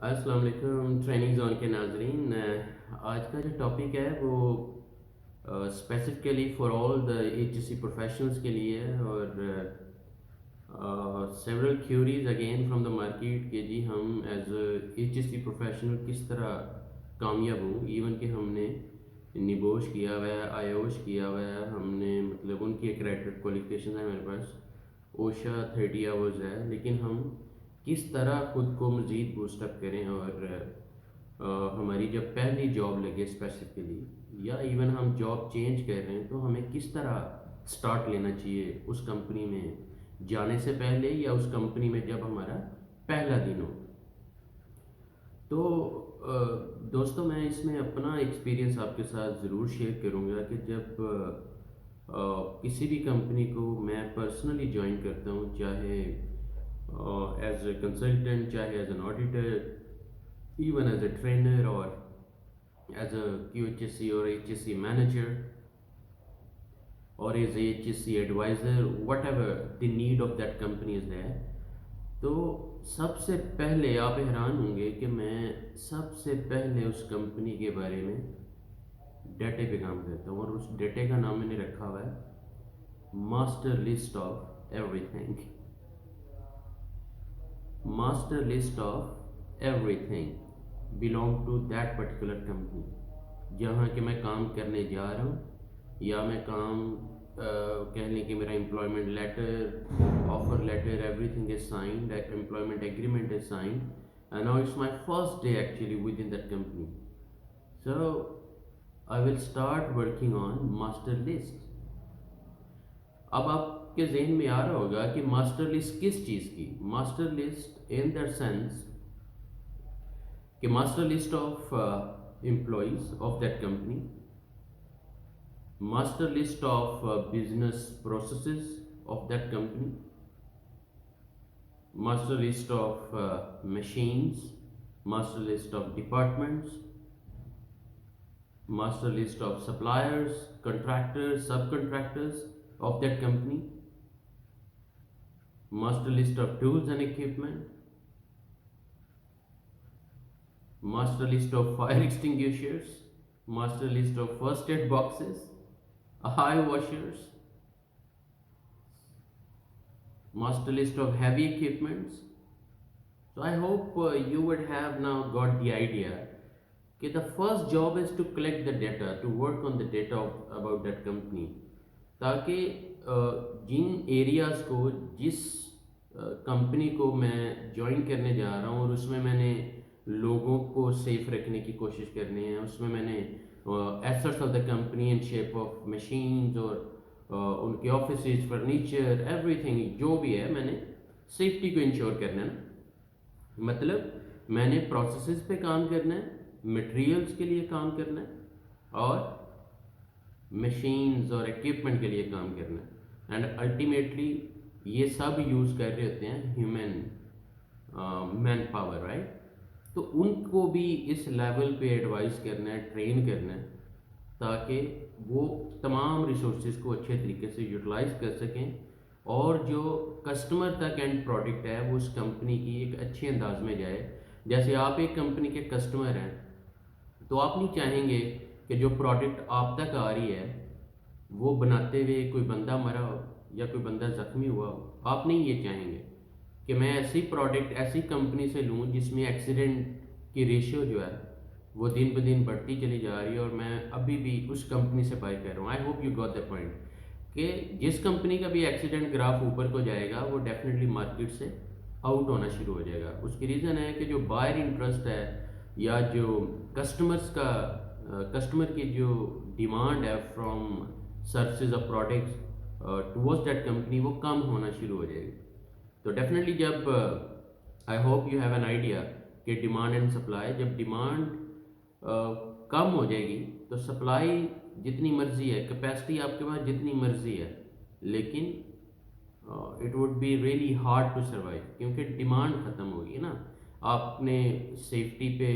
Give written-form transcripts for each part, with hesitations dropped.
अस्सलाम वालेकुम training zone के नाजरीन। आज का जो टॉपिक है वो specifically for all the HSC professionals के लिए है और several queries again from the market कि जी हम एज एचएससी प्रोफेशनल किस तरह कामयाब हों। इवन कि हमने निबोश किया हुआ है, आयोश किया हुआ है, हमने मतलब उनकी एक्रेडिटेड क्वालिफिकेशन है मेरे पास, ओशा 30 आवर्स है, लेकिन हम किस तरह ख़ुद को मज़ीद बूस्टअप करें और हमारी जब पहली जॉब लगे स्पेसिफिकली या इवन हम जॉब चेंज कर रहे हैं तो हमें किस तरह स्टार्ट लेना चाहिए उस कंपनी में जाने से पहले या उस कंपनी में जब हमारा पहला दिन हो। तो दोस्तों मैं इसमें अपना एक्सपीरियंस आपके साथ ज़रूर शेयर करूँगा कि जब किसी भी कंपनी को मैं पर्सनली ज्वाइन करता हूँ, चाहे एज ए कंसल्टेंट, चाहे as an auditor, even as a trainer or as a QHSC or HSC manager or as a HSC advisor, whatever the need of that company is there। तो सबसे पहले आप हैरान होंगे कि मैं सबसे पहले उस कंपनी के बारे में डाटे पे काम करता हूँ और उस डाटे का नाम मैंने रखा हुआ है master list of everything. Master list of everything belong to that particular company जहाँ के मैं काम करने जा रहा हूँ, या मैं काम कह लें कि मेरा employment letter, offer letter, everything is signed, employment agreement is signed and now it's my first day actually within that company. So I will start working on master list. अब आपके जहन में आ रहा होगा कि मास्टर लिस्ट किस चीज़ की? Master list in that sense कि master list of employees of that company, master list of business processes of that company, master list of machines, master list of departments, master list of suppliers, contractors, subcontractors of that company, master list of tools and equipment, master list of fire extinguishers, master list of first aid boxes, eye washers, master list of heavy equipments. So I hope you would have now got the idea that the first job is to collect the data, to work on the data about that company, ताकि जिन areas को, जिस company को मैं join करने जा रहा हूँ और उसमें मैंने लोगों को सेफ रखने की कोशिश करनी है, उसमें मैंने assets of the company in shape of machines और उनके ऑफिसेज, फर्नीचर, एवरीथिंग जो भी है, मैंने सेफ्टी को इंश्योर करना है ना। मतलब मैंने प्रोसेसेस पे काम करना है, मटेरियल्स के लिए काम करना है और मशीन्स और इक्विपमेंट के लिए काम करना है, एंड अल्टीमेटली ये सब यूज़ कर रहे होते हैं ह्यूमन मैन पावर, राइट। तो उनको भी इस लेवल पे एडवाइस करना है, ट्रेन करना है, ताकि वो तमाम रिसोर्सेज को अच्छे तरीके से यूटिलाइज कर सकें और जो कस्टमर तक एंड प्रोडक्ट है वो उस कंपनी की एक अच्छे अंदाज में जाए। जैसे आप एक कंपनी के कस्टमर हैं तो आप नहीं चाहेंगे कि जो प्रोडक्ट आप तक आ रही है वो बनाते हुए कोई बंदा मरा हो या कोई बंदा ज़ख्मी हुआ हो। आप नहीं ये चाहेंगे कि मैं ऐसी प्रोडक्ट ऐसी कंपनी से लूँ जिसमें एक्सीडेंट की रेशियो जो है वो दिन ब दिन बढ़ती चली जा रही है और मैं अभी भी उस कंपनी से बाय कर रहा हूँ। आई hope you got the point कि जिस कंपनी का भी एक्सीडेंट ग्राफ ऊपर को जाएगा वो डेफिनेटली मार्केट से आउट होना शुरू हो जाएगा। उसकी रीज़न है कि जो बायर इंटरेस्ट है या जो कस्टमर की जो डिमांड है from services of products towards that company वो कम होना शुरू हो जाएगी। तो डेफिनेटली जब आई hope you have an idea कि डिमांड एंड सप्लाई, जब डिमांड कम हो जाएगी तो सप्लाई जितनी मर्जी है, कैपेसिटी आपके पास जितनी मर्जी है, लेकिन it would be really hard to survive क्योंकि डिमांड ख़त्म होगी ना। आपने सेफ्टी पे,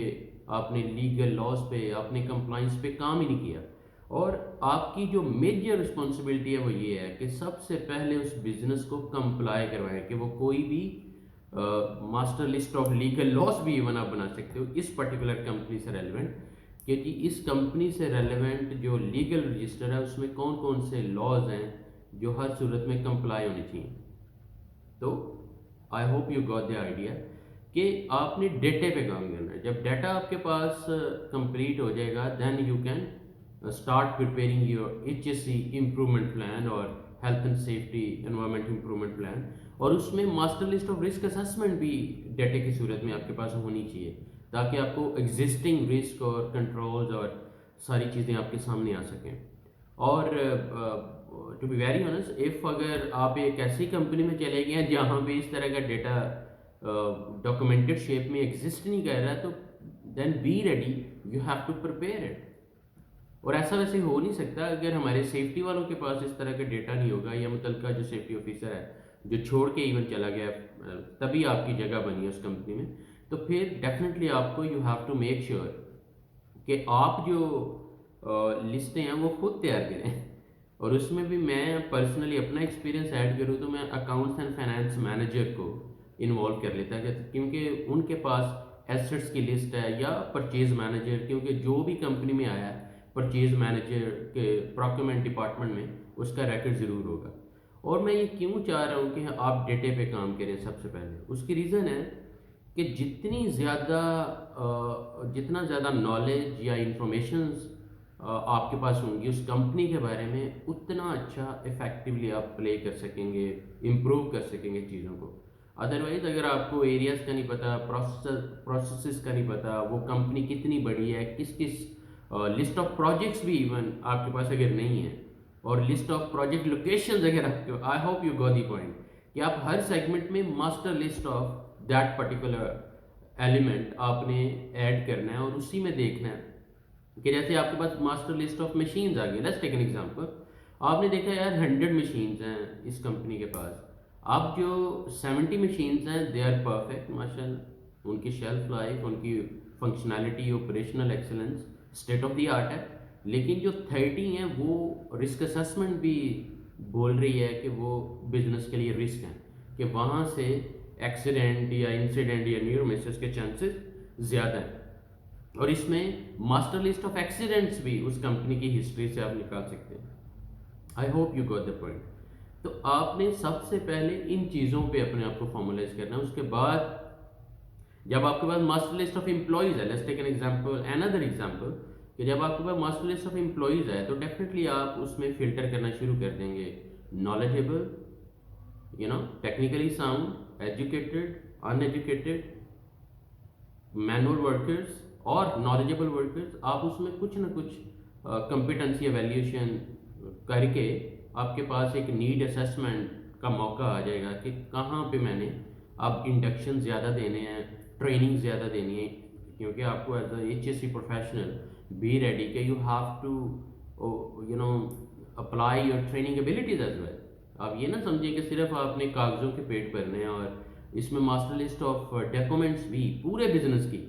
आपने लीगल लॉज पे, आपने कंप्लाइंस पे काम ही नहीं किया और आपकी जो मेजर रिस्पॉन्सिबिलिटी है वो ये है कि सबसे पहले उस बिज़नेस को कंप्लाई करवाएं कि वो कोई भी master list of legal loss भी इवन आप बना सकते हो इस पर्टिकुलर कंपनी से रेलिवेंट, क्योंकि इस कंपनी से रेलिवेंट जो लीगल रजिस्टर है उसमें कौन कौन से लॉज हैं जो हर सूरत में कंप्लाई होने चाहिए। तो आई hope you got the idea कि आपने डेटे पे काम करना है। जब डाटा आपके पास कंप्लीट हो जाएगा then you can start preparing your HSE improvement plan और health and safety environment improvement plan, और उसमें master list of risk assessment भी डाटे की सूरत में आपके पास होनी चाहिए, ताकि आपको एग्जिस्टिंग रिस्क और कंट्रोल्स और सारी चीज़ें आपके सामने आ सकें। और to be very honest, if अगर आप एक ऐसी कंपनी में चले गए हैं जहाँ पे इस तरह का डेटा डॉक्यूमेंटेड शेप में एग्जिस्ट नहीं कर रहा है, तो then be ready, you have to prepare इट। और ऐसा वैसे हो नहीं सकता अगर हमारे सेफ्टी वालों के पास इस तरह का डेटा नहीं होगा, या मुतलका जो सेफ्टी ऑफिसर है जो छोड़ के इवन चला गया तभी आपकी जगह बनी है उस कंपनी में, तो फिर डेफिनेटली आपको you have to make sure कि आप जो लिस्टें हैं वो खुद तैयार करें। और उसमें भी मैं पर्सनली अपना एक्सपीरियंस ऐड करूँ तो मैं अकाउंट्स एंड फाइनेंस मैनेजर को इन्वॉल्व कर लेता है, क्योंकि उनके पास एसेट्स की लिस्ट है, या परचेज मैनेजर, क्योंकि जो भी कंपनी में आया है परचेज मैनेजर के प्रोक्योरमेंट डिपार्टमेंट में उसका रिकॉर्ड ज़रूर होगा। और मैं ये क्यों चाह रहा हूँ कि आप डेटे पे काम करें, सबसे पहले उसकी रीज़न है कि जितना ज़्यादा नॉलेज या इंफॉर्मेशंस आपके पास होंगी उस कंपनी के बारे में, उतना अच्छा इफ़ेक्टिवली आप प्ले कर सकेंगे, इम्प्रूव कर सकेंगे चीज़ों को। अदरवाइज़ अगर आपको एरियाज़ का नहीं पता, प्रोसेसेस का नहीं पता, वो कंपनी कितनी बड़ी है, किस किस लिस्ट ऑफ प्रोजेक्ट्स भी इवन आपके पास अगर नहीं है, और लिस्ट ऑफ प्रोजेक्ट लोकेशंस अगर आपके, आई hope you got the point कि आप हर सेगमेंट में master list of that particular element आपने ऐड करना है, और उसी में देखना है कि जैसे आपके पास मास्टर लिस्ट ऑफ मशीन्स आ गई। लेट्स टेक एन एग्जांपल, आपने देखा यार 100 मशीन्स हैं इस कंपनी के पास, अब जो 70 मशीन्स हैं दे आर परफेक्ट माशाल्लाह, उनकी शेल्फ लाइफ, उनकी functionality, operational excellence state of the art है, लेकिन जो 30 हैं वो रिस्क असेसमेंट भी बोल रही है कि वो बिजनेस के लिए रिस्क हैं, कि वहाँ से एक्सीडेंट या इंसिडेंट या नियर मिसेस के चांसेस ज़्यादा हैं। और इसमें मास्टर लिस्ट ऑफ एक्सीडेंट्स भी उस कंपनी की हिस्ट्री से आप निकाल सकते हैं। आई hope you got the point. तो आपने सबसे पहले इन चीज़ों पे अपने आप को फॉर्मुलाइज करना है। उसके बाद जब आपके पास मास्टर लिस्ट ऑफ एम्प्लॉयज़ है, let's take an example, another example, कि जब आपके पास मास्टर लिस्ट ऑफ एम्प्लॉयज़ है तो डेफिनेटली आप उसमें फिल्टर करना शुरू कर देंगे, knowledgeable, technically sound, educated, uneducated, manual workers और नॉलेजेबल वर्कर्स। आप उसमें कुछ ना कुछ कंपिटेंसी एवेल्यूशन करके आपके पास एक नीड असेसमेंट का मौका आ जाएगा कि कहाँ पे मैंने अब इंडक्शन ज़्यादा देने हैं, ट्रेनिंग ज़्यादा देनी है, क्योंकि आपको as a HSE professional be ready कि you have to apply your training abilities as well. आप ये ना समझिए कि सिर्फ आपने कागज़ों के पेट भरने हैं, और इसमें मास्टर लिस्ट ऑफ डॉक्यूमेंट्स भी पूरे बिजनेस की,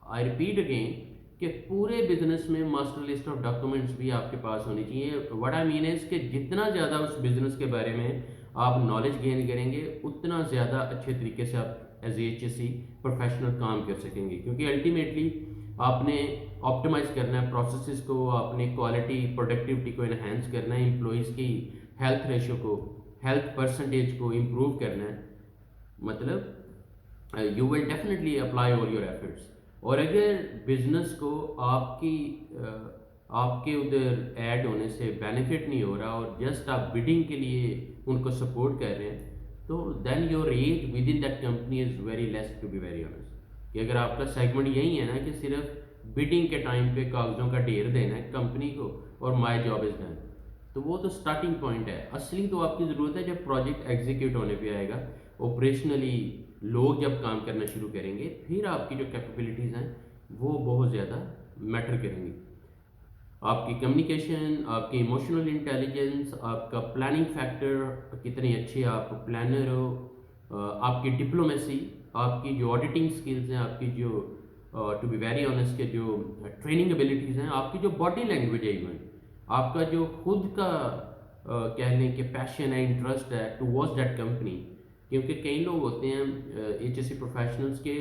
आई रिपीट अगेन, कि पूरे बिजनेस में मास्टर लिस्ट ऑफ डॉक्यूमेंट्स भी आपके पास होनी चाहिए। व्हाट आई मीन इज कि जितना ज़्यादा उस बिजनेस के बारे में आप नॉलेज गेन करेंगे, उतना ज़्यादा अच्छे तरीके से आप एज HSE प्रोफेशनल काम कर सकेंगे, क्योंकि अल्टीमेटली आपने ऑप्टिमाइज़ करना है प्रोसेसेस को, आपने क्वालिटी प्रोडक्टिविटी को इन्हेंस करना है, एम्प्लॉयज़ की हेल्थ रेशो को, हेल्थ परसेंटेज को इम्प्रूव करना है, मतलब you will definitely apply all your efforts. और अगर बिजनेस को आपके उधर ऐड होने से बेनिफिट नहीं हो रहा, और जस्ट आप बिडिंग के लिए उनको सपोर्ट कर रहे हैं, तो then your edge within that company is very less, to be very honest. कि अगर आपका सेगमेंट यही है ना कि सिर्फ बिडिंग के टाइम पे कागज़ों का ढेर देना है कंपनी को और माय जॉब इज़ डन, तो वो तो स्टार्टिंग पॉइंट है। असली तो आपकी ज़रूरत है जब प्रोजेक्ट एग्जीक्यूट होने पे आएगा, ऑपरेशनली लोग जब काम करना शुरू करेंगे, फिर आपकी जो कैपेबिलिटीज़ हैं वो बहुत ज़्यादा मैटर करेंगी। आपकी कम्युनिकेशन, आपकी इमोशनल इंटेलिजेंस, आपका प्लानिंग फैक्टर, कितने अच्छे आप प्लानर हो, आपकी डिप्लोमेसी, आपकी जो ऑडिटिंग स्किल्स हैं, आपकी जो टू बी वेरी ऑनेस्ट के जो ट्रेनिंग एबिलिटीज़ हैं, आपकी जो बॉडी लैंग्वेज है, इवन आपका जो खुद का कह लें कि पैशन है, इंटरेस्ट है टूवर्ड्स दैट कंपनी, क्योंकि कई लोग होते हैं HSC प्रोफेशनल्स के,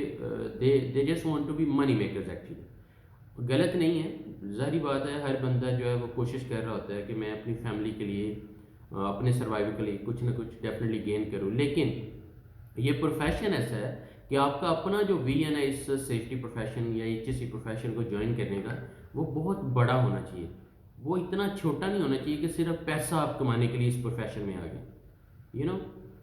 they just want to be money makers actually. गलत नहीं है, ज़ाहिर बात है, हर बंदा जो है वो कोशिश कर रहा होता है कि मैं अपनी फैमिली के लिए, अपने सर्वाइवल के लिए कुछ ना कुछ डेफिनेटली गेन करूँ। लेकिन ये प्रोफेशन ऐसा है कि आपका अपना जो विजन है इस सेफ्टी प्रोफेशन या HSC प्रोफेशन को ज्वाइन करने का, वो बहुत बड़ा होना चाहिए। वो इतना छोटा नहीं होना चाहिए कि सिर्फ पैसा आप कमाने के लिए इस प्रोफेशन में आ गए।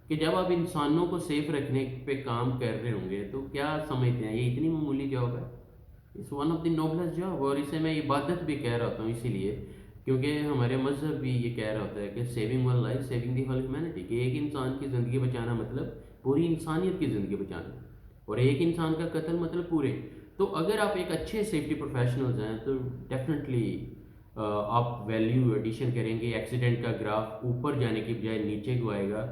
कि जब आप इंसानों को सेफ रखने पे काम कर रहे होंगे तो क्या समझते हैं ये इतनी मामूली जॉब है? It's one of the noblest job. और इसे मैं इबादत भी कह रहा होता हूँ इसीलिए क्योंकि हमारे मजहब भी ये कह रहा होता है कि saving one life saving the whole humanity, कि एक इंसान की ज़िंदगी बचाना मतलब पूरी इंसानियत की ज़िंदगी बचाना, और एक इंसान का कत्ल मतलब पूरे। तो अगर आप एक अच्छे सेफ्टी प्रोफेशनल्स हैं तो डेफिनेटली आप वैल्यू एडिशन करेंगे। एक्सीडेंट का ग्राफ ऊपर जाने की बजाय नीचे को आएगा।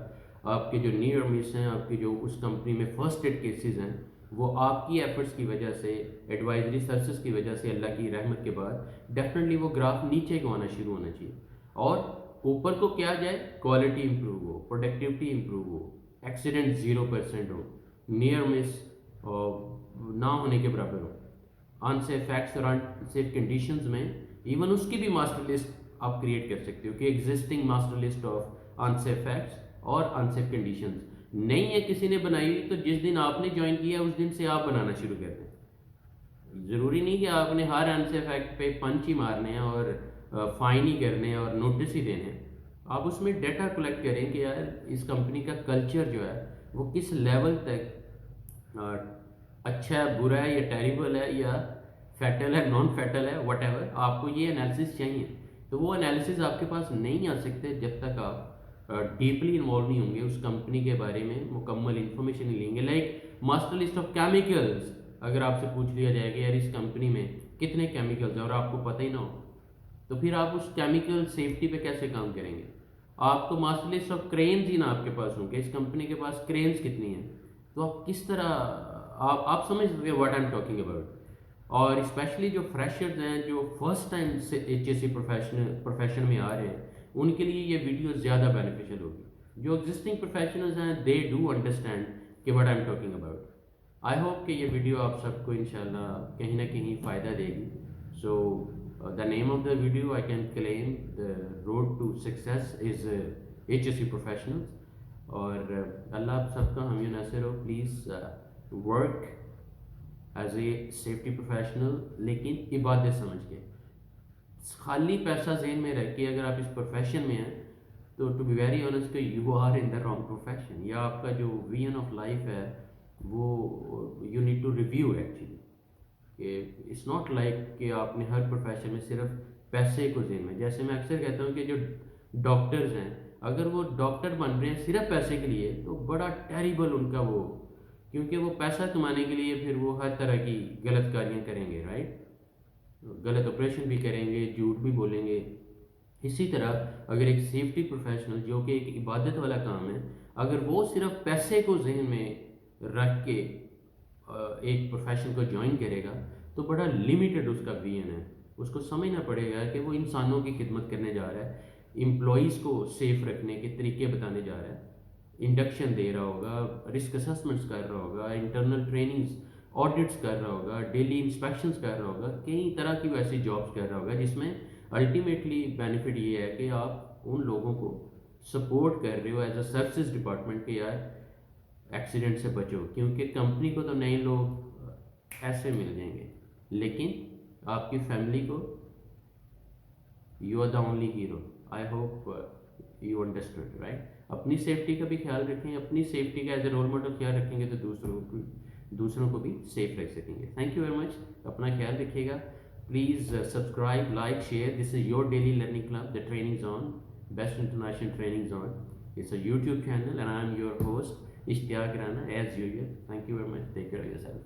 आपके जो नियर मिस हैं, आपकी जो उस कंपनी में फर्स्ट एड केसेस हैं, वो आपकी एफर्ट्स की वजह से, एडवाइजरी सर्विसेज की वजह से, अल्लाह की रहमत के बाद डेफिनेटली वो ग्राफ नीचे को आना शुरू होना चाहिए। और ऊपर को क्या जाए, क्वालिटी इंप्रूव हो, प्रोडक्टिविटी इंप्रूव हो, एक्सीडेंट 0% हो, नियर मिस ना होने के बराबर हो, अनसेफ फैक्ट्स और अनसेफ कंडीशंस में इवन उसकी भी मास्टर लिस्ट आप क्रिएट कर सकते हो कि existing master list of unsafe facts और अनसेफ कंडीशंस नहीं है किसी ने बनाई हुई, तो जिस दिन आपने ज्वाइन किया उस दिन से आप बनाना शुरू कर दें। ज़रूरी नहीं कि आपने हर अनसेफ फैक्ट पे पंच ही मारने हैं और फाइन ही करने हैं और नोटिस ही देने हैं। आप उसमें डेटा कलेक्ट करें कि यार इस कंपनी का कल्चर जो है वो किस लेवल तक अच्छा है, बुरा है, या टेरिबल है, या फैटल है, नॉन फैटल है, वट एवर। आपको ये एनालिसिस चाहिए, तो वो एनालिसिस आपके पास नहीं आ सकते जब तक आप डीपली इन्वॉल्व नहीं होंगे, उस कंपनी के बारे में मुकम्मल इन्फॉर्मेशन नहीं लेंगे। Like master list of chemicals, अगर आपसे पूछ लिया जाए कि यार इस कंपनी में कितने केमिकल्स हैं और आपको पता ही ना हो, तो फिर आप उस केमिकल सेफ्टी पे कैसे काम करेंगे? आपको मास्टर लिस्ट ऑफ क्रेन्स ही ना आपके पास होंगे, इस कंपनी के पास क्रेन्स कितनी हैं, तो आप किस तरह, आप समझ सकते हो what I am talking about. और स्पेशली जो फ्रेशर्स हैं, जो फर्स्ट टाइम से HSC प्रोफेशन में आ रहे हैं, उनके लिए ये वीडियो ज़्यादा बेनिफिशियल होगी। जो एग्जिस्टिंग प्रोफेशनल्स हैं दे डू अंडरस्टैंड कि what I am talking about. I hope कि ये वीडियो आप सबको इंशाल्लाह कहीं ना कहीं फ़ायदा देगी। So the name of the video I can claim the road to success is HSC professionals. और अल्लाह आप सबका हामी नासिर हो। Please work as a safety professional, लेकिन इबादत समझ के। खाली पैसा जेन में रख के अगर आप इस प्रोफेशन में हैं तो to be very honest you are in the wrong profession, या आपका जो विजन ऑफ लाइफ है वो you need to review actually. कि इट्स नॉट लाइक कि आपने हर प्रोफेशन में सिर्फ पैसे को जेन में, जैसे मैं अक्सर कहता हूँ कि जो डॉक्टर्स हैं अगर वो डॉक्टर बन रहे हैं सिर्फ पैसे के लिए तो बड़ा टेरिबल उनका वो, क्योंकि वो पैसा कमाने के लिए फिर वो हर तरह की गलत कार्याँ करेंगे, राइट? गलत ऑपरेशन भी करेंगे, झूठ भी बोलेंगे। इसी तरह अगर एक सेफ्टी प्रोफेशनल जो कि एक इबादत वाला काम है, अगर वो सिर्फ पैसे को जहन में रख के एक प्रोफेशन को ज्वाइन करेगा तो बड़ा लिमिटेड उसका विजन है। उसको समझना पड़ेगा कि वो इंसानों की खिदमत करने जा रहा है, एम्प्लॉयज़ को सेफ रखने के तरीके बताने जा रहा है, इंडक्शन दे रहा होगा, रिस्क असेसमेंट्स कर रहा होगा, इंटरनल ट्रेनिंग्स ऑडिट्स कर रहा होगा, डेली इंस्पेक्शंस कर रहा होगा, कई तरह की वैसी जॉब्स कर रहा होगा जिसमें अल्टीमेटली बेनिफिट ये है कि आप उन लोगों को सपोर्ट कर रहे हो एज अ सर्विसेज डिपार्टमेंट के यार एक्सीडेंट से बचो। क्योंकि कंपनी को तो नए लोग ऐसे मिल जाएंगे, लेकिन आपकी फैमिली को you are the only hero. I hope you understood, right? अपनी सेफ्टी का भी ख्याल रखें, अपनी सेफ्टी का एज ए रोल मॉडल ख्याल रखेंगे तो दूसरों को भी सेफ रख सकेंगे। थैंक यू वेरी मच, अपना ख्याल रखिएगा। Please subscribe, like, share. This is your daily learning club, the training zone, best international training zone. It's a YouTube channel and I am your host Ishtiaq Rana as usual. Thank you very much. Take care of yourself.